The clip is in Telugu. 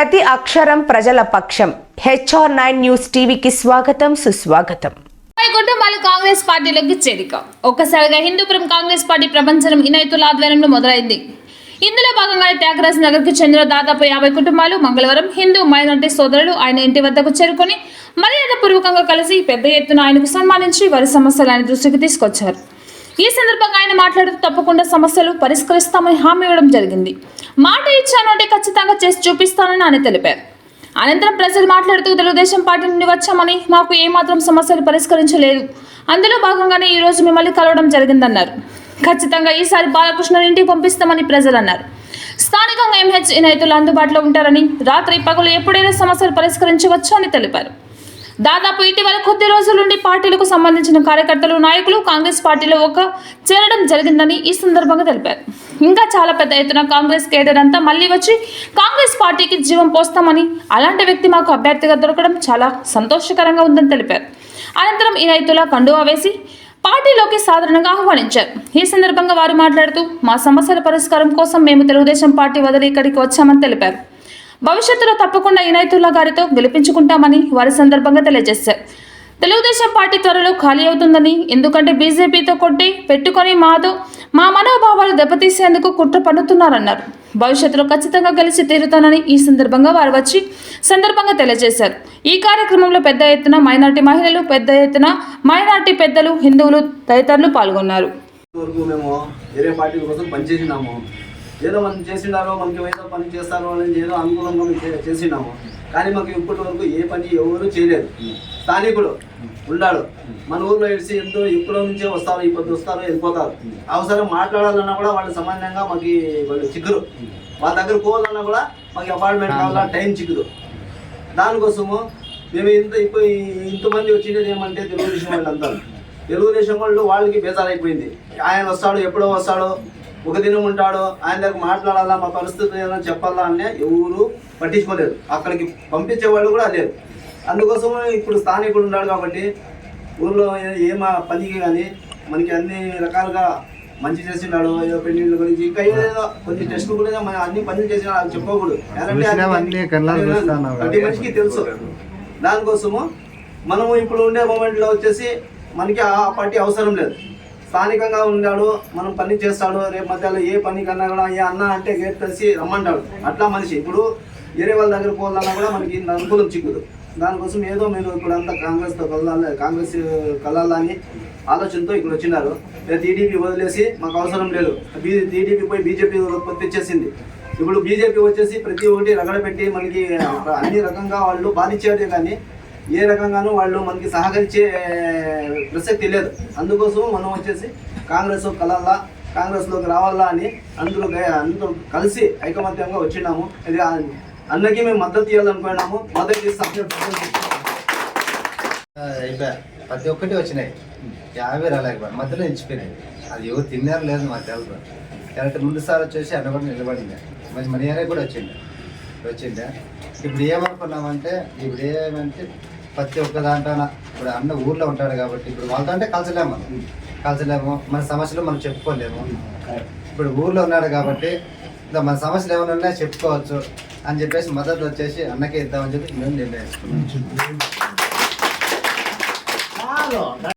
ప్రతి అక్షరం ప్రజల పక్షం. HR9 న్యూస్ టీవీకి స్వాగతం, సుస్వాగతం. కుటుంబాలు కాంగ్రెస్ పార్టీలోకి చేరిక. ఒక్కసారిగా హిందూపురం కాంగ్రెస్ పార్టీ ప్రపంచం ఇనైతుల ఆధ్వర్యంలో మొదలైంది. ఇందులో భాగంగానే త్యాగరాజ్ నగర్ కు చెందిన దాదాపు 50 కుటుంబాలు మంగళవారం హిందూ మైనారిటీ సోదరులు ఆయన ఇంటి వద్దకు చేరుకొని మర్యాదపూర్వకంగా కలిసి పెద్ద ఎత్తున ఆయనకు సన్మానించి వారి సమస్యలు ఆయన దృష్టికి తీసుకొచ్చారు. ఈ సందర్భంగా ఆయన మాట్లాడుతూ తప్పకుండా సమస్యలు పరిష్కరిస్తామని హామీ ఇవ్వడం జరిగింది. మాట ఇచ్చాను అంటే ఖచ్చితంగా చేసి చూపిస్తానని ఆయన తెలిపారు. అనంతరం ప్రజలు మాట్లాడుతూ తెలుగుదేశం పార్టీ నుండి వచ్చామని, మాకు ఏమాత్రం సమస్యలు పరిష్కరించలేదు, అందులో భాగంగానే ఈ రోజు మిమ్మల్ని కలవడం జరిగిందన్నారు. ఖచ్చితంగా ఈసారి బాలకృష్ణ ఇంటికి పంపిస్తామని ప్రజలు అన్నారు. స్థానికంగా MH ఇనైతులు అందుబాటులో ఉంటారని, రాత్రి పగలు ఎప్పుడైనా సమస్యలు పరిష్కరించవచ్చు అని తెలిపారు. దాదాపు ఇటీవల కొద్ది రోజుల నుండి పార్టీలకు సంబంధించిన కార్యకర్తలు, నాయకులు కాంగ్రెస్ పార్టీలో చేరడం జరిగిందని ఈ సందర్భంగా తెలిపారు. ఇంకా చాలా పెద్ద ఎత్తున కాంగ్రెస్ కేడర్ అంతా మళ్ళీ వచ్చి కాంగ్రెస్ పార్టీకి జీవం పోస్తామని, అలాంటి వ్యక్తి మాకు అభ్యర్థిగా దొరకడం చాలా సంతోషకరంగా ఉందని తెలిపారు. అనంతరం ఇనైతుల కండువా వేసి పార్టీలోకి సాధారణంగా ఆహ్వానించారు. ఈ సందర్భంగా వారు మాట్లాడుతూ, మా సమస్యల పరిష్కారం కోసం మేము తెలుగుదేశం పార్టీ వదిలి ఇక్కడికి వచ్చామని తెలిపారు. భవిష్యత్తులో తప్పకుండా ఇనైతుల్లా గారితో గెలిపించుకుంటామని వారి సందర్భంగా తెలియజేశారు. తెలుగుదేశం పార్టీ త్వరలో ఖాళీ అవుతుందని, ఎందుకంటే బీజేపీతో కొట్టి పెట్టుకొని మా మనోభావాలు దెబ్బతీసేందుకు కుట్ర పన్నుతున్నారన్నారు. భవిష్యత్తులో ఖచ్చితంగా గెలిచి తీరుతానని ఈ సందర్భంగా వారు సందర్భంగా తెలియజేశారు. ఈ కార్యక్రమంలో పెద్ద ఎత్తున మైనార్టీ మహిళలు, పెద్ద ఎత్తున మైనార్టీ పెద్దలు, హిందువులు తదితరులు పాల్గొన్నారు. ఏదో మనం చేసినారో, మనకి ఏదో పని చేస్తారో అని ఏదో అనుకూలంగా మేము చేసినాము. కానీ మాకు ఇప్పటి వరకు ఏ పని ఎవరు చేయలేదు. స్థానికుడు ఉన్నాడు మన ఊర్లో ఇడిసి ఎంతో ఎప్పుడో నుంచే వస్తారు, ఈ పొద్దు వస్తారు, వెళ్ళిపోతారు. అవసరం మాట్లాడాలన్నా కూడా వాళ్ళు సామాన్యంగా మాకు వాళ్ళు చిక్కురు. వాళ్ళ దగ్గర పోవాలన్నా కూడా మాకు అపార్ట్మెంట్ కావాలా, టైం చిక్కురు. దానికోసము మేము ఇంతమంది వచ్చినది ఏమంటే తెలుగుదేశం వాళ్ళు అంటారు. తెలుగుదేశం వాళ్ళు వాళ్ళకి బేజారైపోయింది. ఆయన వస్తాడు, ఎప్పుడో వస్తాడో, ఒక దినం ఉంటాడు, ఆయన దగ్గర మాట్లాడాలా, మా పరిస్థితి ఏదైనా చెప్పాలా అనే ఎవరు పట్టించుకోలేదు. అక్కడికి పంపించే వాళ్ళు కూడా లేదు. అందుకోసం ఇప్పుడు స్థానికుడు ఉన్నాడు కాబట్టి ఊళ్ళో ఏమా పనికి కానీ మనకి అన్ని రకాలుగా మంచి చేసినాడు. ఏదో పెళ్లిళ్ళ గురించి ఇంకా ఏదో కొన్ని టెస్టులు కూడా మనం అన్ని పనులు చేసినా అది చెప్పకూడదు, ప్రతి మనిషికి తెలుసు. దానికోసము మనము ఇప్పుడు ఉండే మూమెంట్లో వచ్చేసి మనకి ఆ పార్టీ అవసరం లేదు. స్థానికంగా ఉన్నాడు, మనం పని చేస్తాడు. రేపు మధ్యలో ఏ పని కన్నా కూడా ఏ అన్న అంటే గేట్ కలిసి రమ్మంటాడు. అట్లా మనిషి ఇప్పుడు వేరే వాళ్ళ దగ్గర పోవాలన్నా కూడా మనకి అనుకూలం చిక్కుదు. దానికోసం ఏదో మీరు ఇప్పుడు అంతా కాంగ్రెస్ కలాలని ఆలోచనతో ఇక్కడ వచ్చినారు. టీడీపీ వదిలేసి మాకు అవసరం లేదు, టీడీపీ పోయి బీజేపీ తెచ్చేసింది. ఇప్పుడు బీజేపీ వచ్చేసి ప్రతి ఒక్కటి రగడపెట్టి మనకి అన్ని రకంగా వాళ్ళు బాధించేదే కానీ ఏ రకంగానూ వాళ్ళు మనకి సహకరించే ప్రసక్తి లేదు. అందుకోసం మనం వచ్చేసి కాంగ్రెస్లోకి రావాలా అని అందరూ కలిసి ఐకమత్యంగా వచ్చినాము. ఇది అన్నకి మేము మద్దతు ఇవ్వాలనుకున్నాము, మద్దతు ఇస్తాం. ప్రతి ఒక్కటి వచ్చినాయి, 50 రాలేకపోయి మధ్యలో నిలిచిపోయినాయి. అది ఎవరు తిన్నారు లేదు మాకు తెలుసు. కరెక్ట్ ముందు సార్ వచ్చేసి అన్న కూడా నిలబడింది, మంచి మన ఏరియా కూడా వచ్చిండే. ఇప్పుడు ఏమనుకున్నామంటే, ఇప్పుడు ఏమంటే ప్రతి ఒక్క దాంట్లో ఇప్పుడు అన్న ఊర్లో ఉంటాడు కాబట్టి ఇప్పుడు వాళ్ళతో అంటే కలచలేము, మన సమస్యలు మనం చెప్పుకోలేము. ఇప్పుడు ఊర్లో ఉన్నాడు కాబట్టి మన సమస్యలు ఏమైనా ఉన్నాయో చెప్పుకోవచ్చు అని చెప్పేసి మద్దతు వచ్చేసి అన్నకే ఇద్దామని చెప్పి మేము నిర్ణయించుకున్నాం.